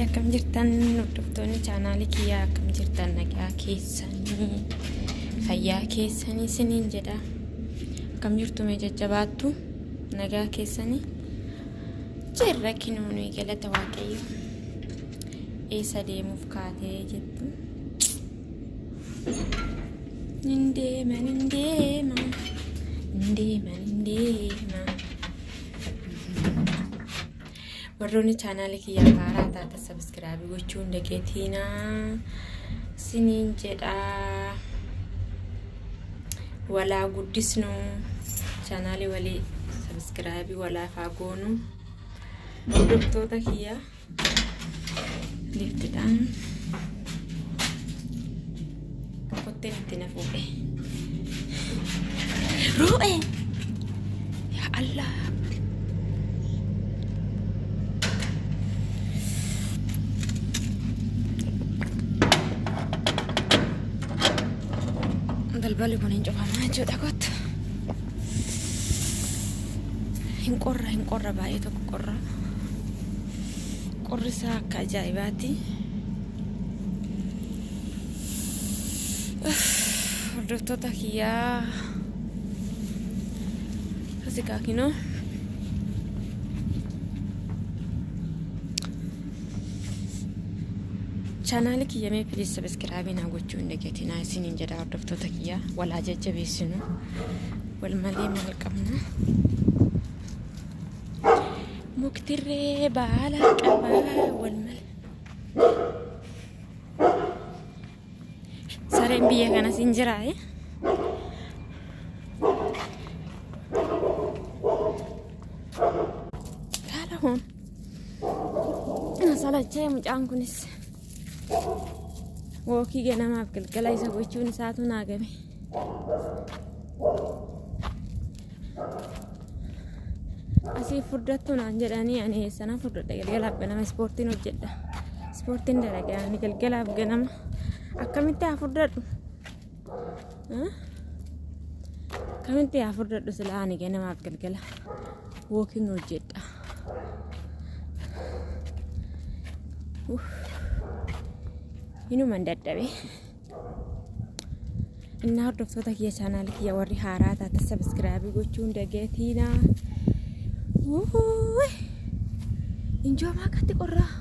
akkam jirtan hordoftoonni chaanaalii kiyyaa akkam jirtan nagaa keessanii fayyaa keessanii isiniin jedha akkam jirtu mee jajjabaattu nagaa keessanii jirra kinooni galata waaqayyo eessa deemuuf kaatee jettu nindeema warroonni chaanaalii kiyyaa haaraa taata subscribe gochuun dageetiina siniin jedha walaa guddisnu chaanaalii walii subscribe walaa faagoonu hordoftoota kiyyaa liftidhaan kotteen itti na fuudhe ru'e yaa Allah balbali kun hin cufamaa jechuudha kottu hin qorra baay'ee tokko qorri isaa akka ajaa'ibaati hordoftoota kiyyaa asikaa kinoo channel kiyya mee please subscribe na gochuu hin dageetina isiniin jedha hordoftoota kiyya walaa jajjabeessinu wal malee maal qabna muktirree baala qabaa wal malee sareen biyya kana sin jiraa haala hoon salachee mucaan kunis wookii ganamaaf galgala isa gochuun isaatu naagame asii furdattu naan jedhanii ani eessana furdadha galgalaaf ganama ispoortiin hojjedha ispoortiin dalagaa ani galgalaaf ganama akkamitti haa furdadhu akkamitti haa furdadhu silaa ani ganamaaf galgala wookiin hojjedha inuman dadhabe innaa hordoftoota kiyya chaanaalii kiyya warri haaraa taata subscribe gochuun dageetiina injoo maakatti qorraa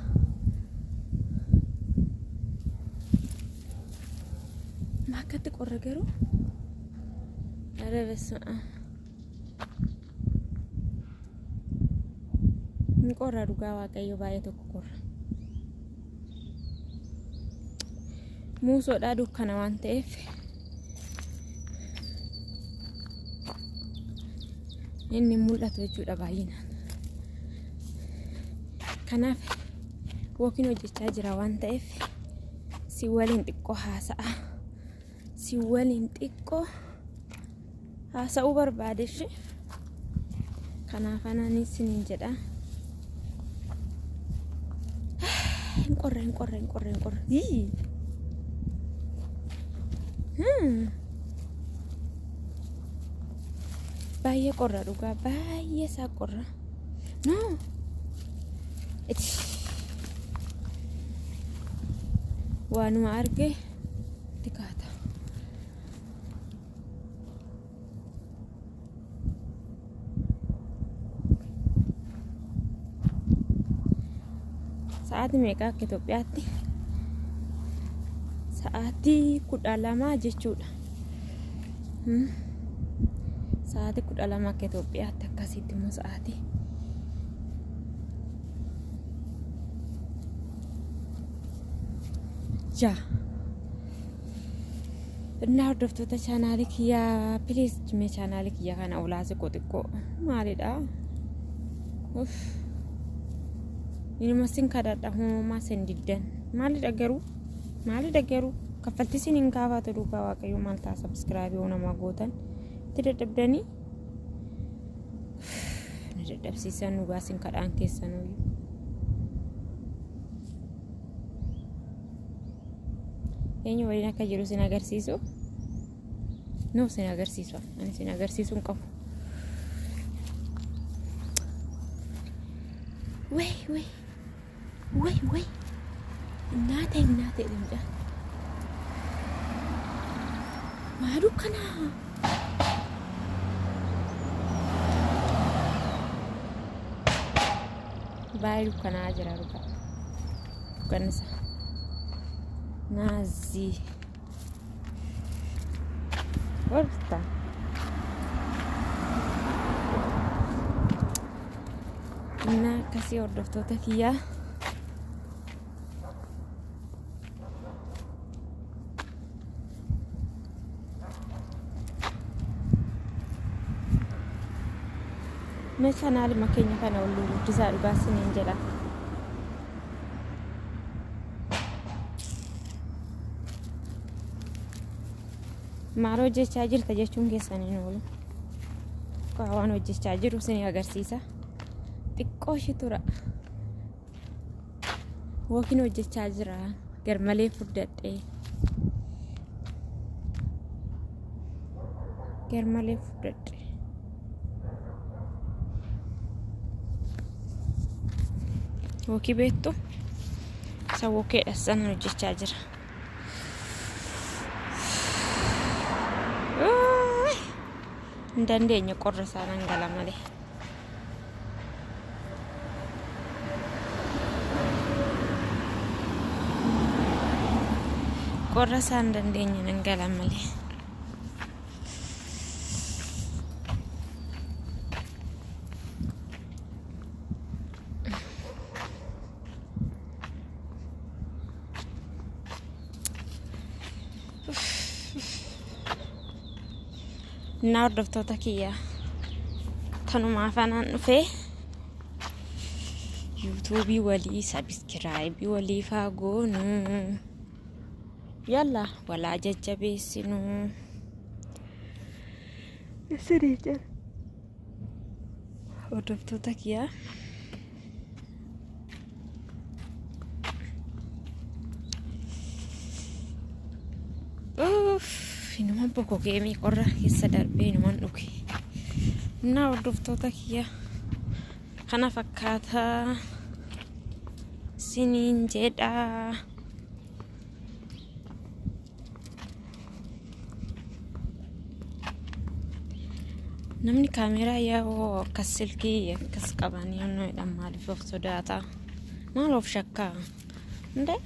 maakatti qorra garuu arabessu'a hin qorra dhugaa waaqayyo baay'ee tokko qorra muusoodhaa dukkana waan ta'eef inni mul'atu jechuudha baay'inaan kanaaf wookiin hojjechaa jira waan ta'eef si waliin xiqqoo haasa'uu barbaadeshi kanaaf anaan isiniin jedha hin qorra baay'ee qorra dhugaa baay'ee isaa qorra no waanuma arge tikaata sa'aatii meeqa akka Itoophiyaatti sa'aatii 12 jechuudha sa'aatii 12 akka Itoophiyaatti akkasitti immoo sa'aatii innaa hordoftoota chaanaalii kiyyaa please mee chaanaalii kiyyaa kana ulaase xiqqoo maalidha inuma sin kadhadha homaa sen diddan maalidha garuu kaffaltii sin hin kaafatu dhugaa waaqayyo maal ta'a subscribe yoo namaa gootan itti dadhabdanii ni dadhabsiisan dhugaa sin kadhaan keessanuu eenyu waliin akka jiru sin agarsiisu no sin agarsiisu ani sin agarsiisuun qabu way Nyaata deemudha. Maaloo kana? Baay'ee dukkanaa jira dukkanni isaa. Naazii. Orta. Innaa akkasii hordoftoota kiyyaa. Meeshaan haaluma keenya kana wal guddisaa dhugaa isiniin jedha. Maal hojjechaa jirta jechuun keessaniin oolu. Waan hojjechaa jiru isin agarsiisa. Xiqqoo ishee tura. Wookiin hojjechaa jira. Garmalee furdadhee. Garmalee furdadhee. Wookii beektu isa wookeedha sana hojjechaa jira. Hin dandeenye qorra isaa nan gala malee. Qorra isaa hin dandeenye nan gala malee. Naa hordoftoota kiyyaa tanumaa fanaan dhufee yuutuubii walii sabiskiraayibii walii faagoonu yalla walaa jajjabeessinu sirii jira hordoftoota kiyyaa. Inuman boko geemii qorra keessa darbee inuman dhuge. Naa hordoftoota kiyyaa kana fakkaataa isiniin jedha. Namni kaameeraa yaa'oo akkas silkii akkas qabanii yoonnoodhaan maaliif of sodaata? Maal of shakkaa? Ndee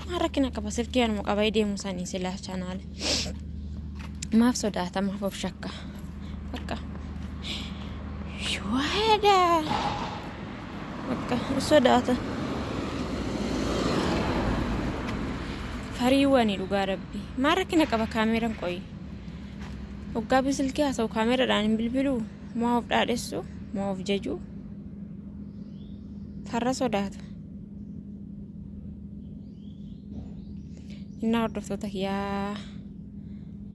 maal rakkina qaba silkii anuma qabee deemu sanii silaa chaanaale. Maaf sodaata maaf of shakka bakka yuwaada bakka sodaata fariiwwani dhugaa rabbi maal rakkina qaba kaameeraan qoyi hoggaa bisilkii haasa'u kaameeraadhaan hin bilbiluu maa of dhaadhessu maa of jajuu farra sodaata. Innaa hordoftoota kiyyaa